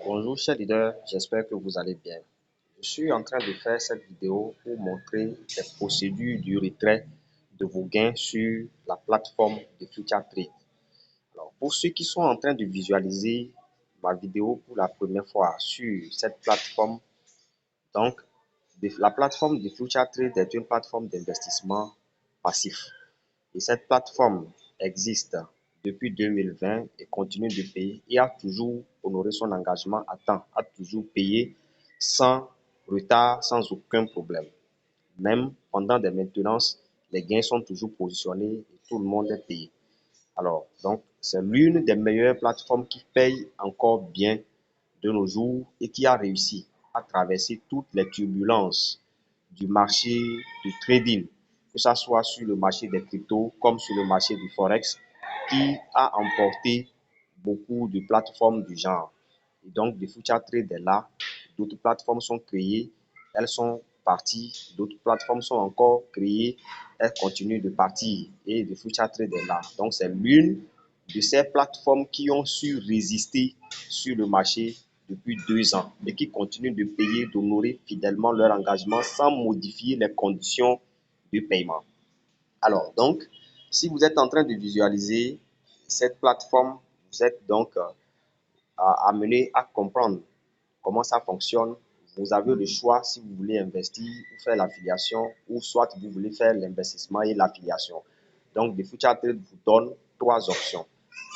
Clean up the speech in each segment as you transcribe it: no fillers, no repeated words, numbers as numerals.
Bonjour chers leaders, j'espère que vous allez bien. Je suis en train de faire cette vidéo pour montrer les procédures du retrait de vos gains sur la plateforme de FutureTrade. Alors, pour ceux qui sont en train de visualiser ma vidéo pour la première fois sur cette plateforme, donc la plateforme de FutureTrade est une plateforme d'investissement passif. Et cette plateforme existe depuis 2020 et continue de payer et a toujours honoré son engagement à temps, a toujours payé sans retard, sans aucun problème. Même pendant des maintenances, les gains sont toujours positionnés et tout le monde est payé. Alors, donc, c'est l'une des meilleures plateformes qui paye encore bien de nos jours et qui a réussi à traverser toutes les turbulences du marché du trading, que ce soit sur le marché des cryptos comme sur le marché du forex, qui a emporté beaucoup de plateformes du genre. Et donc, de FutureTrade est là, d'autres plateformes sont créées, elles sont parties, d'autres plateformes sont encore créées, elles continuent de partir et de FutureTrade est là. Donc, c'est l'une de ces plateformes qui ont su résister sur le marché depuis 2 ans et qui continuent de payer, d'honorer fidèlement leur engagement sans modifier les conditions de paiement. Alors, donc, si vous êtes en train de visualiser cette plateforme, vous êtes donc amené à comprendre comment ça fonctionne. Vous avez le choix si vous voulez investir ou faire l'affiliation ou soit vous voulez faire l'investissement et l'affiliation. Donc, The Future Trade vous donne 3 options.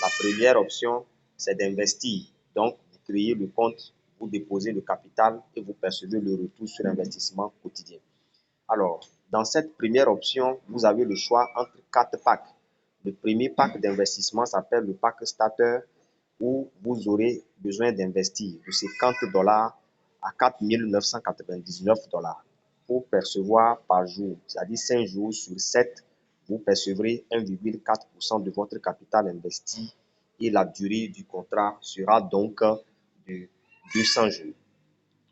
La première option, c'est d'investir. Donc, vous créez le compte, vous déposez le capital et vous percevez le retour sur investissement quotidien. Alors, dans cette première option, vous avez le choix entre 4 packs. Le premier pack d'investissement s'appelle le pack starter où vous aurez besoin d'investir de 50 dollars à 4 999 dollars pour percevoir par jour, c'est-à-dire 5 jours sur 7, vous percevrez 1,4% de votre capital investi et la durée du contrat sera donc de 200 jours.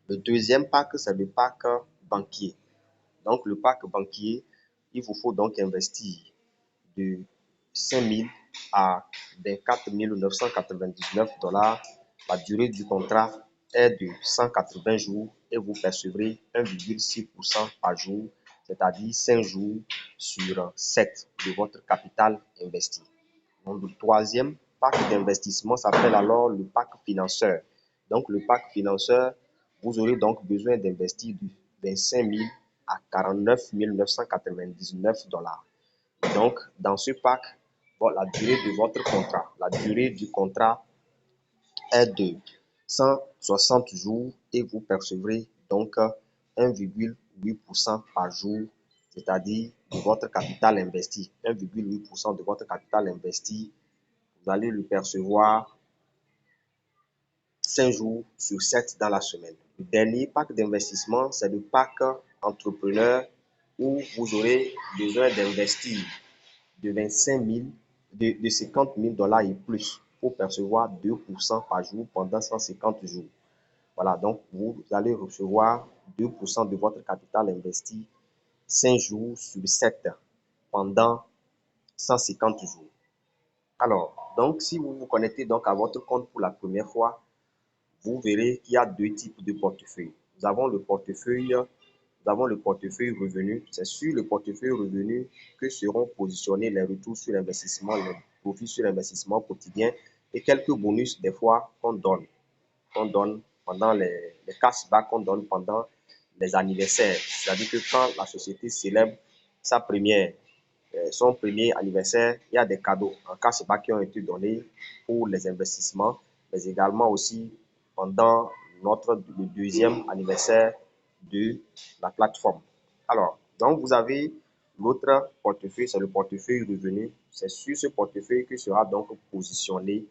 Le deuxième pack, c'est le pack banquier. Donc, le pack banquier, il vous faut donc investir de 5 000 à 24 999 dollars. La durée du contrat est de 180 jours et vous percevrez 1,6% par jour, c'est-à-dire 5 jours sur 7 de votre capital investi. Donc, le troisième pack d'investissement s'appelle alors le pack financeur. Donc, le pack financeur, vous aurez donc besoin d'investir de 25 000 à 49 999 dollars. Donc, dans ce pack, la durée de votre contrat, la durée du contrat est de 160 jours et vous percevrez donc 1,8% par jour, c'est-à-dire de votre capital investi. 1,8% de votre capital investi, vous allez le percevoir 5 jours sur 7 dans la semaine. Le dernier pack d'investissement, c'est le pack entrepreneur où vous aurez besoin d'investir de 25 000, de 50 000 dollars et plus pour percevoir 2% par jour pendant 150 jours. Voilà, donc vous allez recevoir 2% de votre capital investi 5 jours sur 7 pendant 150 jours. Alors, donc si vous vous connectez donc à votre compte pour la première fois, vous verrez qu'il y a 2 types de portefeuilles. Nous avons le portefeuille revenu. C'est sur le portefeuille revenu que seront positionnés les retours sur investissement, les profits sur investissement quotidien et quelques bonus des fois qu'on donne pendant les cashbacks qu'on donne pendant les anniversaires. C'est-à-dire que quand la société célèbre son premier anniversaire, il y a des cadeaux en cashback qui ont été donnés pour les investissements, mais également aussi pendant le deuxième anniversaire de la plateforme. Alors, donc vous avez l'autre portefeuille, c'est le portefeuille revenu. C'est sur ce portefeuille que sera donc positionné,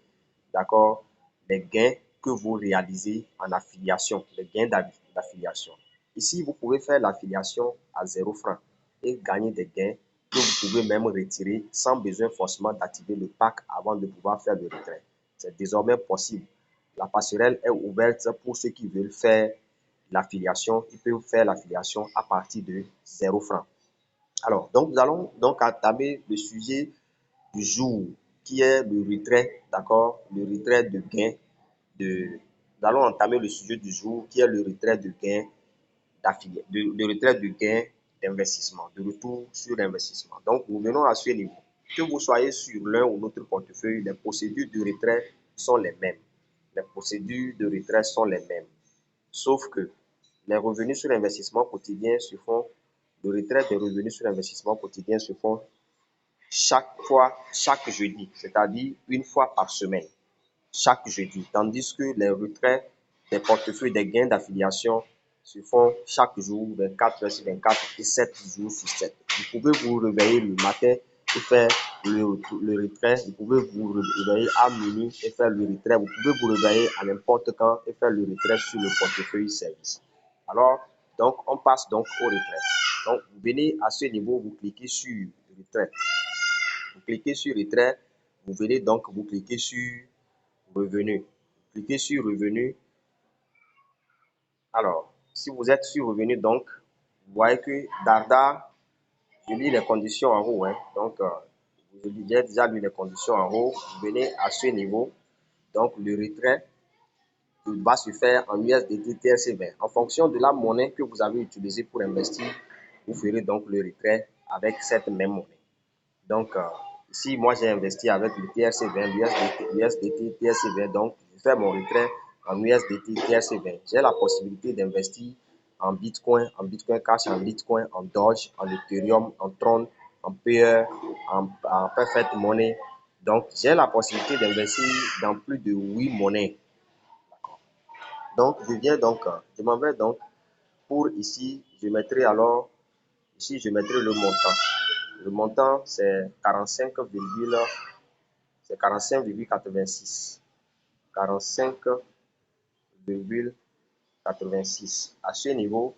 d'accord, les gains que vous réalisez en affiliation, les gains d'affiliation. Ici, vous pouvez faire l'affiliation à 0 francs et gagner des gains que vous pouvez même retirer sans besoin forcément d'activer le pack avant de pouvoir faire le retrait. C'est désormais possible. La passerelle est ouverte pour ceux qui veulent faire l'affiliation. Ils peuvent faire l'affiliation à partir de 0 francs. Alors, donc nous allons donc entamer le sujet du jour qui est le retrait, d'accord, le retrait de gains allons entamer le sujet du jour qui est le retrait de gain d'affilié, de retrait de gain d'investissement, de retour sur l'investissement. Donc, nous venons à ce niveau. Que vous soyez sur l'un ou l'autre portefeuille, les procédures de retrait sont les mêmes. Les procédures de retrait sont les mêmes. Sauf que les revenus sur investissement quotidien se font, le retrait des revenus sur investissement quotidien se font chaque jeudi, c'est-à-dire une fois par semaine, chaque jeudi. Tandis que les retraits des portefeuilles des gains d'affiliation se font chaque jour, 24 heures sur 24 et 7 jours sur 7. Vous pouvez vous réveiller le matin et faire le retrait. Vous pouvez vous réveiller à minuit et faire le retrait. Vous pouvez vous réveiller à n'importe quand et faire le retrait sur le portefeuille service. Alors, donc, on passe donc au retrait. Donc, vous venez à ce niveau, vous cliquez sur retrait. Vous cliquez sur retrait. Vous venez donc, vous cliquez sur revenu. Cliquez sur revenu. Alors, si vous êtes sur revenu, donc, vous voyez que Darda, je lis les conditions en haut. Donc, j'ai déjà lu les conditions en haut. Vous venez à ce niveau. Donc, le retrait va se faire en USDT TRC20. En fonction de la monnaie que vous avez utilisée pour investir, vous ferez donc le retrait avec cette même monnaie. Donc, ici, moi, j'ai investi avec le TRC20, l'USDT TRC20. Donc, je fais mon retrait en USDT TRC20. J'ai la possibilité d'investir en Bitcoin Cash, en Bitcoin, en Doge, en Ethereum, en Tron, en Payer, en Perfect Money. Donc, j'ai la possibilité d'investir dans plus de 8 monnaies. Donc, je m'en vais donc pour ici, je mettrai alors, ici, je mettrai le montant. Le montant, c'est 45,86. 45,86. À ce niveau,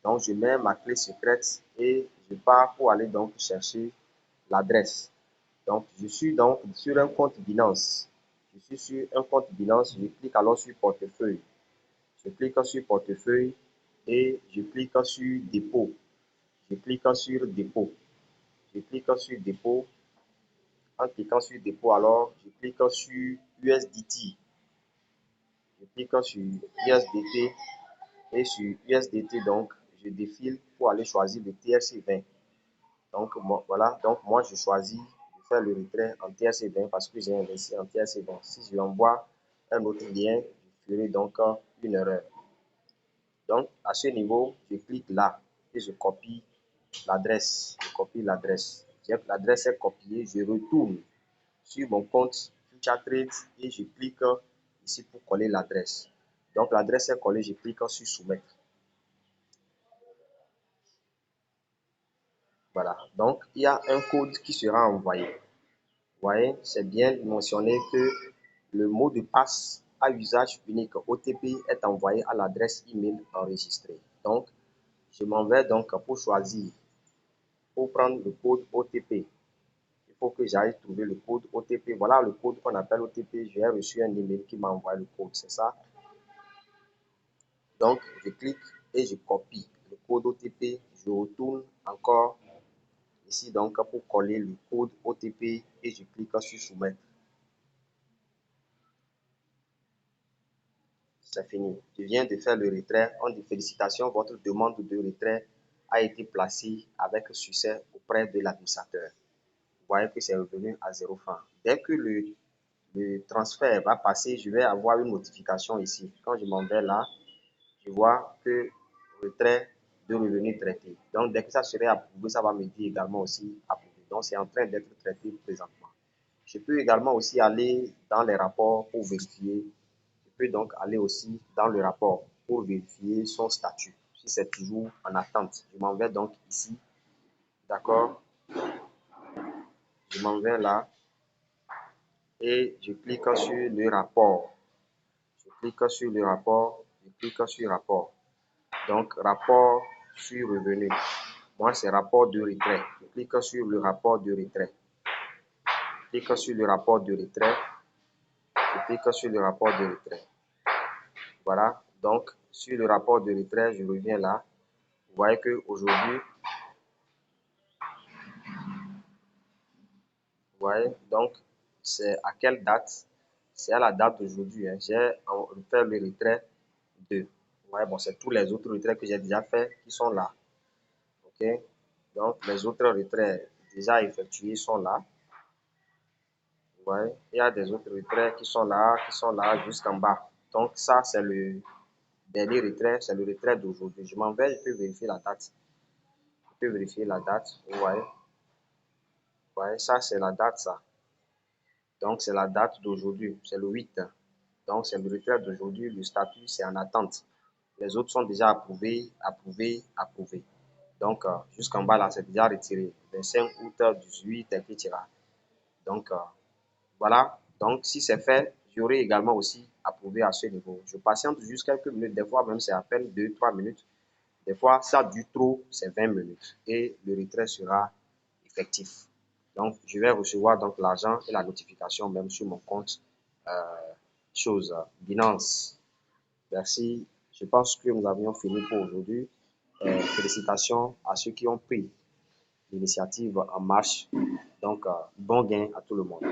donc je mets ma clé secrète et je pars pour aller donc chercher l'adresse. Donc, je suis donc sur un compte Binance. Je suis sur un compte Binance. Je clique alors sur portefeuille. Je clique sur portefeuille et je clique sur dépôt. Je clique sur dépôt. Je clique sur dépôt. En cliquant sur dépôt, alors je clique sur USDT. Je clique sur USDT et sur USDT, donc je défile pour aller choisir le TRC20. Donc voilà, donc moi je choisis de faire le retrait en TRC20 parce que j'ai investi en TRC20. Si je envoie un autre lien, je ferai donc une erreur. Donc à ce niveau, je clique là et je copie l'adresse. Je copie l'adresse. L'adresse est copiée, je retourne sur mon compte FutureTrade et je clique ici pour coller l'adresse. Donc l'adresse est collée, je clique sur soumettre. Voilà, donc il y a un code qui sera envoyé. Vous voyez, c'est bien mentionné que le mot de passe à usage unique OTP est envoyé à l'adresse email enregistrée. Donc, je m'en vais donc pour choisir, pour prendre le code OTP. Il faut que j'aille trouver le code OTP. Voilà le code qu'on appelle OTP. J'ai reçu un email qui m'envoie le code, c'est ça. Donc, je clique et je copie le code OTP. Je retourne encore ici donc pour coller le code OTP et je clique sur soumettre. C'est fini. Je viens de faire le retrait. On dit félicitations, votre demande de retrait a été placée avec succès auprès de l'administrateur. Vous voyez que c'est revenu à 0 francs. Dès que le transfert va passer, je vais avoir une notification ici. Quand je m'en vais là, je vois que retrait de revenus traité. Donc, dès que ça serait approuvé, ça va me dire également aussi approuvé. Donc, c'est en train d'être traité présentement. Je peux également aussi aller dans les rapports pour vérifier. Je peux donc aller aussi dans le rapport pour vérifier son statut. Si c'est toujours en attente, je m'en vais donc ici. D'accord? Je m'en vais là et je clique sur le rapport. Je clique sur le rapport. Je clique sur rapport. Donc, rapport sur revenu. Moi, c'est rapport de retrait. Je clique sur le rapport de retrait. Je clique sur le rapport de retrait. Je clique sur le rapport de retrait. Voilà. Donc, sur le rapport de retrait, je reviens là. Vous voyez qu'aujourd'hui, vous voyez, donc, c'est à quelle date? c'est à la date d'aujourd'hui. Hein. J'ai fait le retrait de. Ouais, bon, c'est tous les autres retraits que j'ai déjà fait qui sont là. OK? Donc, les autres retraits déjà effectués sont là. Ouais, il y a des autres retraits qui sont là jusqu'en bas. Donc, ça, c'est le dernier retrait, c'est le retrait d'aujourd'hui. Je m'en vais, je peux vérifier la date. Je peux vérifier la date. Ouais, ouais, ça, c'est la date, ça. Donc, c'est la date d'aujourd'hui. C'est le 8. Donc, c'est le retrait d'aujourd'hui. Le statut, c'est en attente. Les autres sont déjà approuvés, approuvés, approuvés. Donc, jusqu'en bas, là, c'est déjà retiré. 25 août, 18, etc. Donc, voilà. Donc, si c'est fait, j'aurai également aussi approuvé à ce niveau. Je patiente juste quelques minutes. Des fois, même, c'est à peine 2, 3 minutes. Des fois, ça dure trop, c'est 20 minutes. Et le retrait sera effectif. Donc, je vais recevoir donc l'argent et la notification même sur mon compte Binance. Merci. Je pense que nous avions fini pour aujourd'hui. Félicitations à ceux qui ont pris l'initiative en marche. Donc, bon gain à tout le monde.